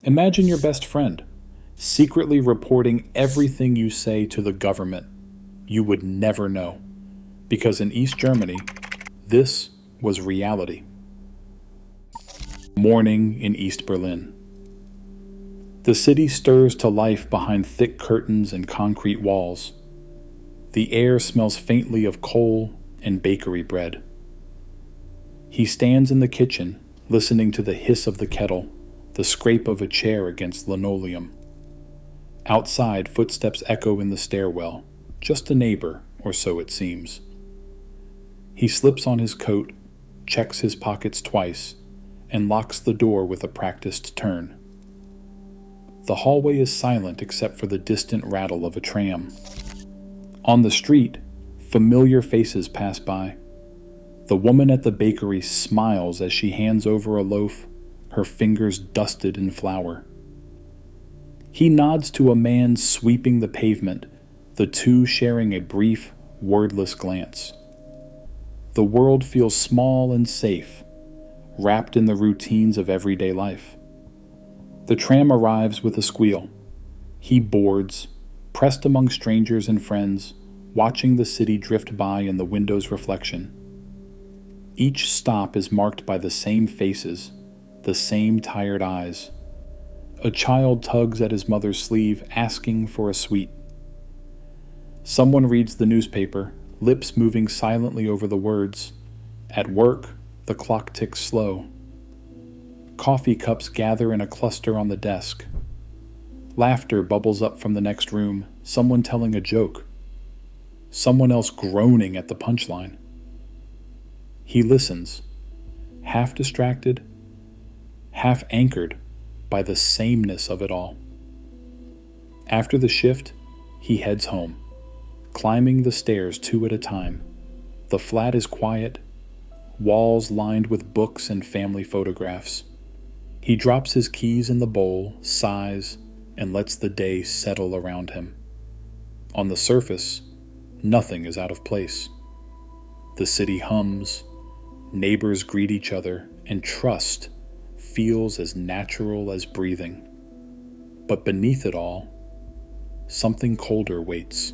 Imagine your best friend secretly reporting everything you say to the government. You would never know, because in East Germany, this was reality. Morning in East Berlin. The city stirs to life behind thick curtains and concrete walls. The air smells faintly of coal and bakery bread. He stands in the kitchen, listening to the hiss of the kettle, the scrape of a chair against linoleum. Outside, footsteps echo in the stairwell, just a neighbor, or so it seems. He slips on his coat, checks his pockets twice, and locks the door with a practiced turn. The hallway is silent except for the distant rattle of a tram. On the street, familiar faces pass by. The woman at the bakery smiles as she hands over a loaf, her fingers dusted in flour. He nods to a man sweeping the pavement, the two sharing a brief, wordless glance. The world feels small and safe, wrapped in the routines of everyday life. The tram arrives with a squeal. He boards, pressed among strangers and friends, watching the city drift by in the window's reflection. Each stop is marked by the same faces, the same tired eyes. A child tugs at his mother's sleeve, asking for a sweet. Someone reads the newspaper, lips moving silently over the words. At work, the clock ticks slow. Coffee cups gather in a cluster on the desk. Laughter bubbles up from the next room, someone telling a joke. Someone else groaning at the punchline. He listens, half distracted, half anchored by the sameness of it all. After the shift, he heads home, climbing the stairs two at a time. The flat is quiet, walls lined with books and family photographs. He drops his keys in the bowl, sighs, and lets the day settle around him. On the surface, nothing is out of place. The city hums, neighbors greet each other, and trust feels as natural as breathing. But beneath it all, something colder waits.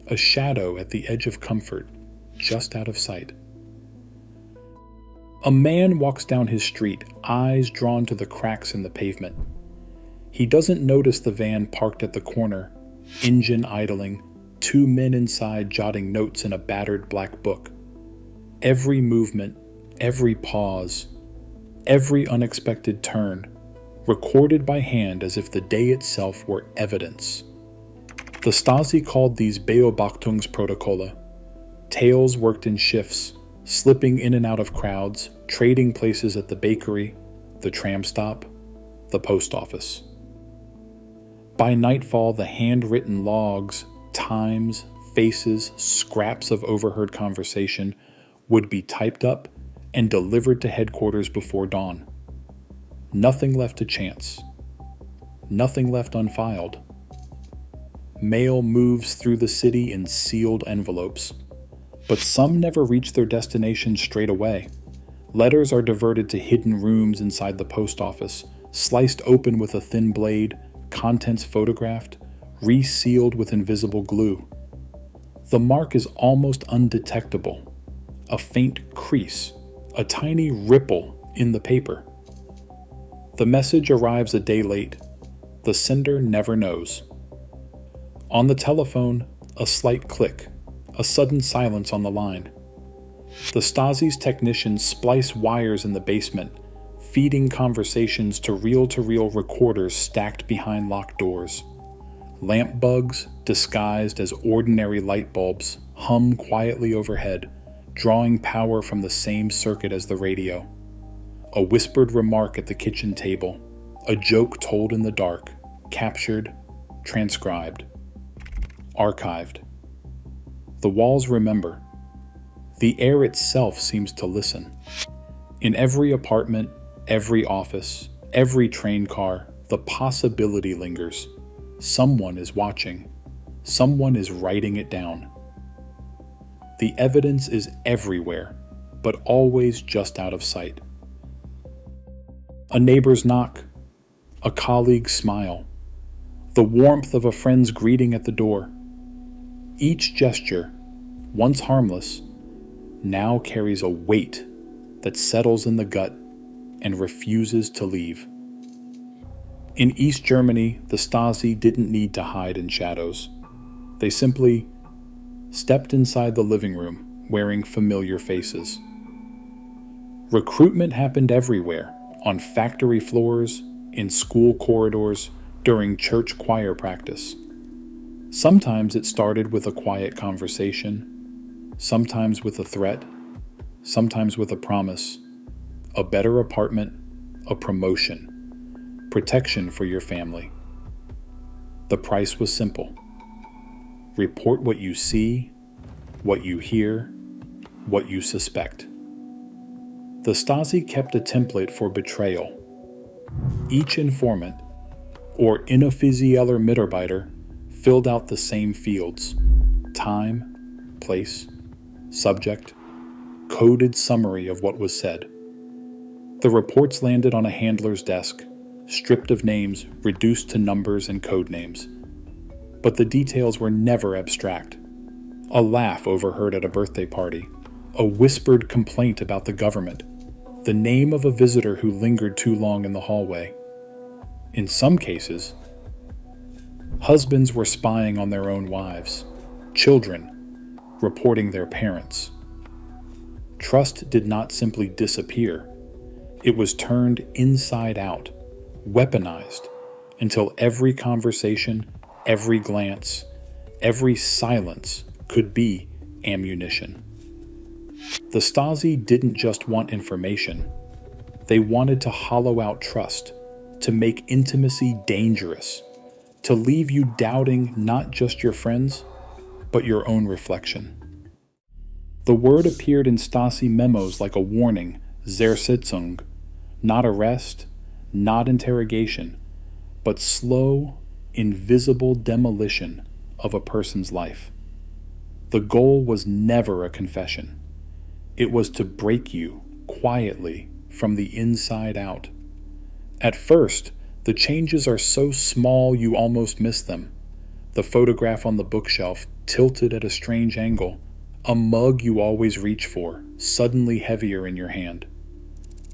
A shadow at the edge of comfort, just out of sight. A man walks down his street, eyes drawn to the cracks in the pavement. He doesn't notice the van parked at the corner, engine idling, two men inside jotting notes in a battered black book. Every movement, every pause, every unexpected turn, recorded by hand as if the day itself were evidence. The Stasi called these Beobachtungsprotokolle, tales worked in shifts, slipping in and out of crowds, trading places at the bakery, the tram stop, the post office. By nightfall, the handwritten logs, times, faces, scraps of overheard conversation would be typed up and delivered to headquarters before dawn. Nothing left to chance. Nothing left unfiled. Mail moves through the city in sealed envelopes. But some never reach their destination straight away. Letters are diverted to hidden rooms inside the post office, sliced open with a thin blade, contents photographed, resealed with invisible glue. The mark is almost undetectable. A faint crease, a tiny ripple in the paper. The message arrives a day late. The sender never knows. On the telephone, a slight click. A sudden silence on the line. The Stasi's technicians splice wires in the basement, feeding conversations to reel-to-reel recorders stacked behind locked doors. Lamp bugs, disguised as ordinary light bulbs, hum quietly overhead, drawing power from the same circuit as the radio. A whispered remark at the kitchen table, a joke told in the dark, captured, transcribed, archived. The walls remember. The air itself seems to listen. In every apartment, every office, every train car, the possibility lingers. Someone is watching. Someone is writing it down. The evidence is everywhere, but always just out of sight. A neighbor's knock, a colleague's smile, the warmth of a friend's greeting at the door. Each gesture, once harmless, now carries a weight that settles in the gut and refuses to leave. In East Germany, the Stasi didn't need to hide in shadows. They simply stepped inside the living room wearing familiar faces. Recruitment happened everywhere, on factory floors, in school corridors, during church choir practice. Sometimes it started with a quiet conversation, sometimes with a threat, sometimes with a promise, a better apartment, a promotion, protection for your family. The price was simple. Report what you see, what you hear, what you suspect. The Stasi kept a template for betrayal. Each informant, or inoffizieller Mitarbeiter, filled out the same fields: time, place, subject, coded summary of what was said. The reports landed on a handler's desk, stripped of names, reduced to numbers and code names. But the details were never abstract. A laugh overheard at a birthday party, a whispered complaint about the government, the name of a visitor who lingered too long in the hallway. In some cases, husbands were spying on their own wives, children reporting their parents. Trust did not simply disappear. It was turned inside out, weaponized, until every conversation, every glance, every silence could be ammunition. The Stasi didn't just want information. They wanted to hollow out trust, to make intimacy dangerous, to leave you doubting not just your friends, but your own reflection. The word appeared in Stasi memos like a warning, Zersitzung, not arrest, not interrogation, but slow, invisible demolition of a person's life. The goal was never a confession. It was to break you, quietly, from the inside out. At first, the changes are so small you almost miss them. The photograph on the bookshelf, tilted at a strange angle, a mug you always reach for, suddenly heavier in your hand.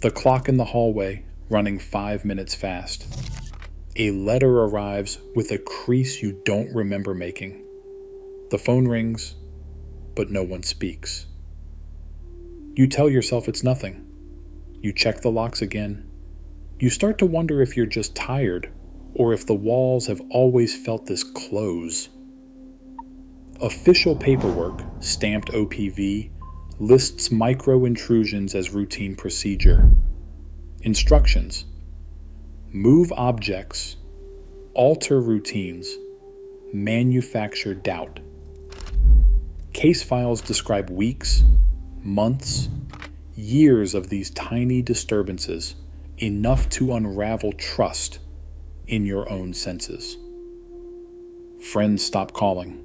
The clock in the hallway, running 5 minutes fast. A letter arrives with a crease you don't remember making. The phone rings, but no one speaks. You tell yourself it's nothing. You check the locks again. You start to wonder if you're just tired, or if the walls have always felt this close. Official paperwork, stamped OPV, lists micro-intrusions as routine procedure. Instructions: move objects, alter routines, manufacture doubt. Case files describe weeks, months, years of these tiny disturbances, enough to unravel trust in your own senses. Friends stop calling.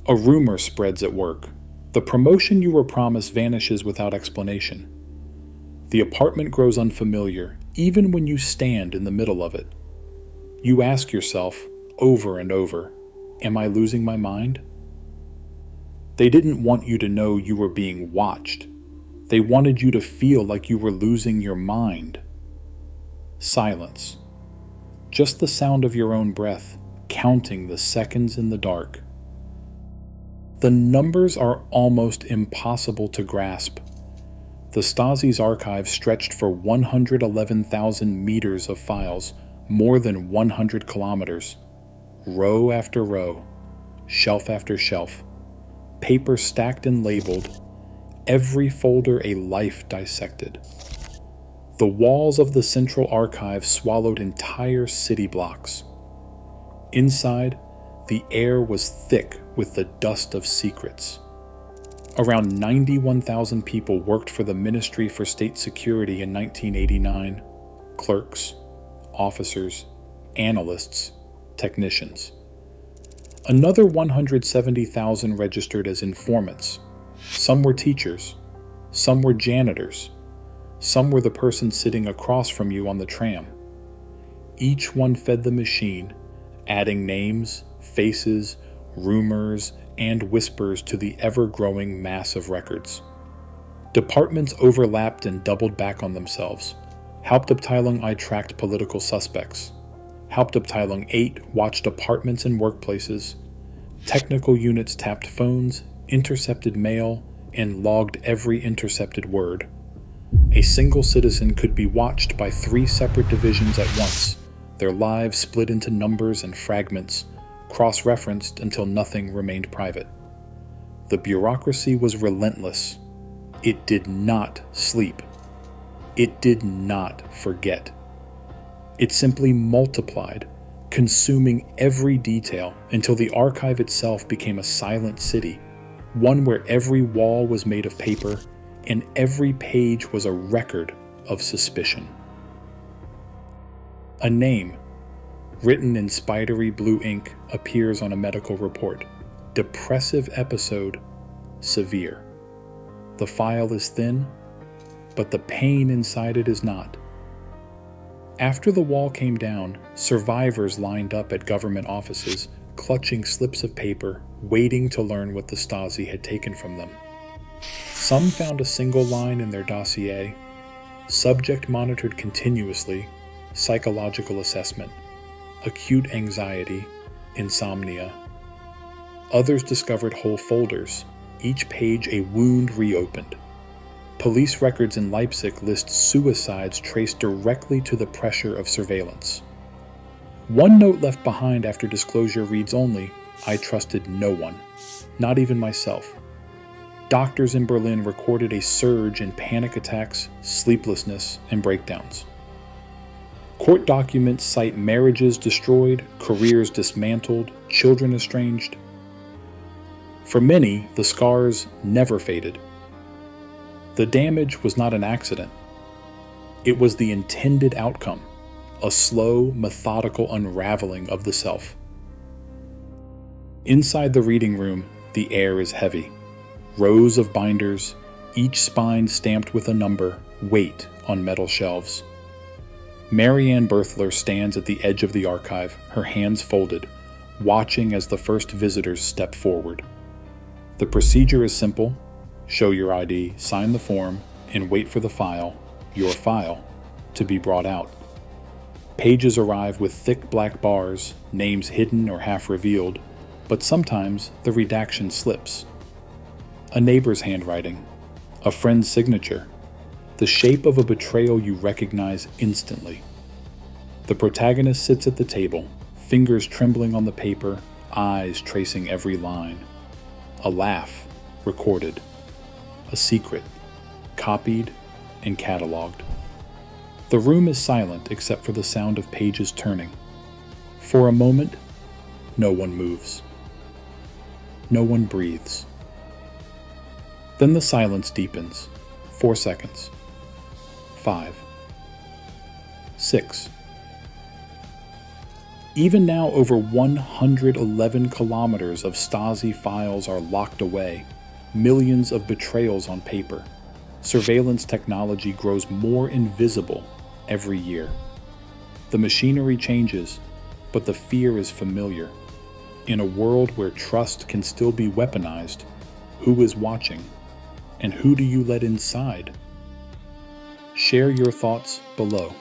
A rumor spreads at work. The promotion you were promised vanishes without explanation. The apartment grows unfamiliar, even when you stand in the middle of it. You ask yourself, over and over, am I losing my mind? They didn't want you to know you were being watched. They wanted you to feel like you were losing your mind. Silence. Just the sound of your own breath, counting the seconds in the dark. The numbers are almost impossible to grasp. The Stasi's archive stretched for 111,000 meters of files, more than 100 kilometers. Row after row, shelf after shelf, paper stacked and labeled, every folder a life dissected. The walls of the central archive swallowed entire city blocks. Inside, the air was thick with the dust of secrets. Around 91,000 people worked for the Ministry for State Security in 1989. Clerks, officers, analysts, technicians. Another 170,000 registered as informants. Some were teachers, some were janitors, some were the person sitting across from you on the tram. Each one fed the machine, adding names, faces, rumors, and whispers to the ever-growing mass of records. Departments overlapped and doubled back on themselves. Hauptabteilung I tracked political suspects. Hauptabteilung 8 watched apartments and workplaces. Technical units tapped phones, intercepted mail, and logged every intercepted word. A single citizen could be watched by 3 separate divisions at once, their lives split into numbers and fragments, cross-referenced until nothing remained private. The bureaucracy was relentless. It did not sleep. It did not forget. It simply multiplied, consuming every detail until the archive itself became a silent city, one where every wall was made of paper and every page was a record of suspicion. A name, written in spidery blue ink, appears on a medical report. Depressive episode, severe. The file is thin, but the pain inside it is not. After the wall came down, survivors lined up at government offices, clutching slips of paper, waiting to learn what the Stasi had taken from them. Some found a single line in their dossier, subject monitored continuously, psychological assessment, acute anxiety, insomnia. Others discovered whole folders, each page a wound reopened. Police records in Leipzig list suicides traced directly to the pressure of surveillance. One note left behind after disclosure reads only, "I trusted no one, not even myself." Doctors in Berlin recorded a surge in panic attacks, sleeplessness, and breakdowns. Court documents cite marriages destroyed, careers dismantled, children estranged. For many, the scars never faded. The damage was not an accident. It was the intended outcome, a slow, methodical unraveling of the self. Inside the reading room, the air is heavy. Rows of binders, each spine stamped with a number, wait on metal shelves. Marianne Berthler stands at the edge of the archive, her hands folded, watching as the first visitors step forward. The procedure is simple. Show your ID, sign the form, and wait for the file, your file, to be brought out. Pages arrive with thick black bars, names hidden or half revealed, but sometimes the redaction slips. A neighbor's handwriting, a friend's signature, the shape of a betrayal you recognize instantly. The protagonist sits at the table, fingers trembling on the paper, eyes tracing every line. A laugh, recorded. A secret, copied and cataloged. The room is silent except for the sound of pages turning. For a moment, no one moves. No one breathes. Then the silence deepens. 4 seconds. 5. 6. Even now, over 111 kilometers of Stasi files are locked away. Millions of betrayals on paper. Surveillance technology grows more invisible every year. The machinery changes, but the fear is familiar. In a world where trust can still be weaponized, who is watching? And who do you let inside? Share your thoughts below.